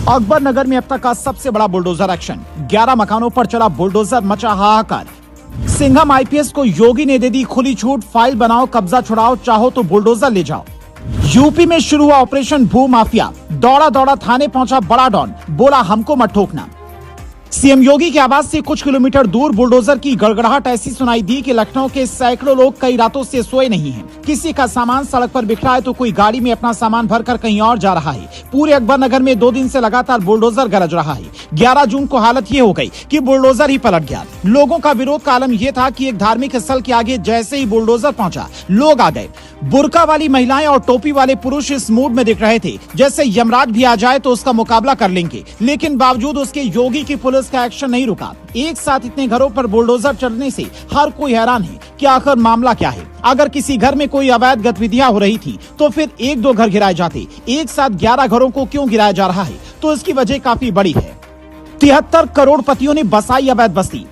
अकबर नगर में अब तक का सबसे बड़ा बुलडोजर एक्शन। 11 मकानों पर चला बुलडोजर, मचा हाहाकार। सिंघम आईपीएस को योगी ने दे दी खुली छूट, फाइल बनाओ, कब्जा छुड़ाओ, चाहो तो बुलडोजर ले जाओ। यूपी में शुरू हुआ ऑपरेशन भू माफिया। दौड़ा दौड़ा थाने पहुंचा बड़ा डॉन, बोला हमको मत ठोकना। सीएम योगी के आवास से कुछ किलोमीटर दूर बुलडोजर की गड़गड़ाहट ऐसी सुनाई दी कि लखनऊ के सैकड़ों लोग कई रातों से सोए नहीं हैं। किसी का सामान सड़क पर बिखरा है तो कोई गाड़ी में अपना सामान भरकर कहीं और जा रहा है। पूरे अकबर नगर में 2 दिन से लगातार बुलडोजर गरज रहा है। 11 जून को हालत ये हो गई कि बुलडोजर ही पलट गया। लोगों का विरोध का आलम यह था कि एक धार्मिक स्थल के आगे जैसे ही बुलडोजर पहुंचा, लोग आ गए। बुर्का वाली महिलाएं और टोपी वाले पुरुष इस मूड में दिख रहे थे जैसे यमराज भी आ जाए तो उसका मुकाबला कर लेंगे। लेकिन बावजूद उसके योगी की पुलिस का एक्शन नहीं रुका। एक साथ इतने घरों पर बुलडोजर चढ़ने से हर कोई हैरान है कि आखिर मामला क्या है। अगर किसी घर में कोई अवैध गतिविधियां हो रही थी तो फिर 1-2 घर गिराए जाते। एक साथ 11 घरों को क्यों गिराया जा रहा है? तो इसकी वजह काफी बड़ी है। 73 करोड़पतियों ने बसाई अवैध बस्ती।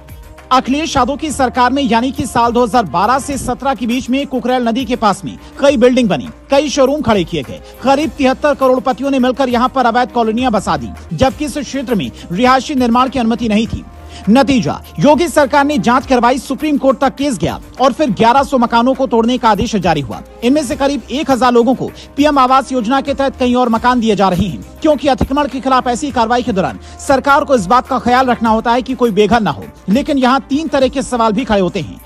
अखिलेश यादव की सरकार में यानी कि साल 2012 से 17 के बीच में कुकरेल नदी के पास में कई बिल्डिंग बनी, कई शोरूम खड़े किए गए। करीब 73 करोड़पतियों ने मिलकर यहां पर अवैध कॉलोनियां बसा दी, जबकि इस क्षेत्र में रिहायशी निर्माण की अनुमति नहीं थी। नतीजा, योगी सरकार ने जांच करवाई, सुप्रीम कोर्ट तक केस गया और फिर 1100 मकानों को तोड़ने का आदेश जारी हुआ। इनमें से करीब 1000 लोगों को पीएम आवास योजना के तहत कहीं और मकान दिए जा रहे हैं, क्योंकि अतिक्रमण के खिलाफ ऐसी कार्रवाई के दौरान सरकार को इस बात का ख्याल रखना होता है कि कोई बेघर न हो। लेकिन यहाँ 3 तरह के सवाल भी खड़े होते हैं।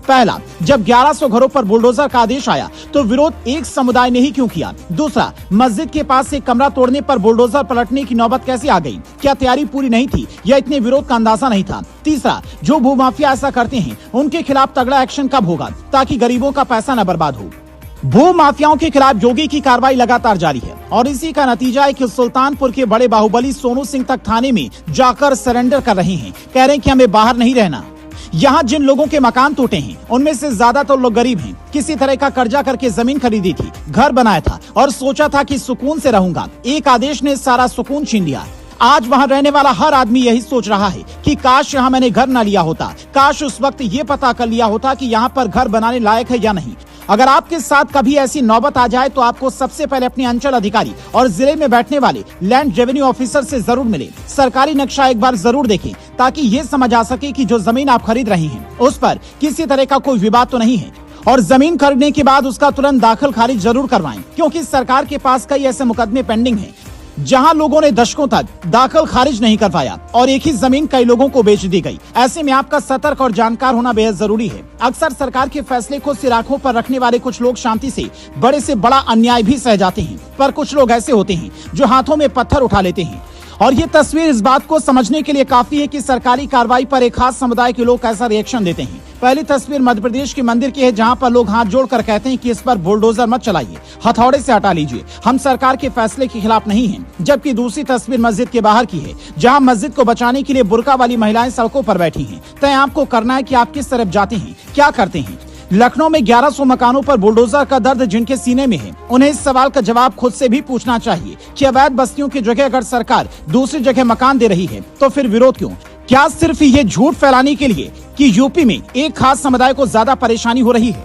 पहला, जब 1100 घरों पर बुलडोजर का आदेश आया तो विरोध एक समुदाय ने ही क्यों किया? दूसरा, मस्जिद के पास से कमरा तोड़ने पर बुलडोजर पलटने की नौबत कैसे आ गई? क्या तैयारी पूरी नहीं थी या इतने विरोध का अंदाजा नहीं था? तीसरा, जो भूमाफिया ऐसा करते हैं उनके खिलाफ तगड़ा एक्शन कब होगा ताकि गरीबों का पैसा न बर्बाद हो? भू माफियाओं के खिलाफ योगी की कार्रवाई लगातार जारी है और इसी का नतीजा है कि सुल्तानपुर के बड़े बाहुबली सोनू सिंह तक थाने में जाकर सरेंडर कर रहे हैं। कह रहे हैं कि हमें बाहर नहीं रहना। यहाँ जिन लोगों के मकान टूटे हैं उनमें से ज्यादातर लोग गरीब हैं। किसी तरह का कर्जा करके जमीन खरीदी थी, घर बनाया था और सोचा था कि सुकून से रहूंगा। एक आदेश ने सारा सुकून छीन लिया। आज वहाँ रहने वाला हर आदमी यही सोच रहा है कि काश यहाँ मैंने घर न लिया होता, काश उस वक्त ये पता कर लिया होता कि यहाँ पर घर बनाने लायक है या नहीं। अगर आपके साथ कभी ऐसी नौबत आ जाए तो आपको सबसे पहले अपने अंचल अधिकारी और जिले में बैठने वाले लैंड रेवेन्यू ऑफिसर से जरूर मिले। सरकारी नक्शा एक बार जरूर देखें ताकि ये समझ आ सके कि जो जमीन आप खरीद रहे हैं उस पर किसी तरह का कोई विवाद तो नहीं है। और जमीन खरीदने के बाद उसका तुरंत दाखिल खारिज जरूर करवाएं, क्योंकि सरकार के पास कई ऐसे मुकदमे पेंडिंग हैं जहां लोगों ने दशकों तक दाखिल खारिज नहीं करवाया और एक ही जमीन कई लोगों को बेच दी गई। ऐसे में आपका सतर्क और जानकार होना बेहद जरूरी है। अक्सर सरकार के फैसले को सिर आंखों पर रखने वाले कुछ लोग शांति से बड़ा अन्याय भी सह जाते हैं, पर कुछ लोग ऐसे होते हैं जो हाथों में पत्थर उठा लेते हैं। और ये तस्वीर इस बात को समझने के लिए काफी है कि सरकारी कार्रवाई पर एक खास समुदाय के लोग कैसा रिएक्शन देते हैं। पहली तस्वीर मध्य प्रदेश के मंदिर की है, जहां पर लोग हाथ जोड़कर कहते हैं कि इस पर बुलडोजर मत चलाइए, हथौड़े से हटा लीजिए, हम सरकार के फैसले के खिलाफ नहीं हैं। जबकि दूसरी तस्वीर मस्जिद के बाहर की है, जहां मस्जिद को बचाने के लिए बुर्का वाली महिलाएं सड़कों पर बैठी हैं। तय आपको करना है कि आप किस तरफ जाते हैं, क्या करते हैं। लखनऊ में 1100 मकानों पर बुलडोजर का दर्द जिनके सीने में है, उन्हें इस सवाल का जवाब खुद से भी पूछना चाहिए कि अवैध बस्तियों की जगह अगर सरकार दूसरी जगह मकान दे रही है तो फिर विरोध क्यों? क्या सिर्फ ये झूठ फैलाने के लिए कि यूपी में एक खास समुदाय को ज्यादा परेशानी हो रही है?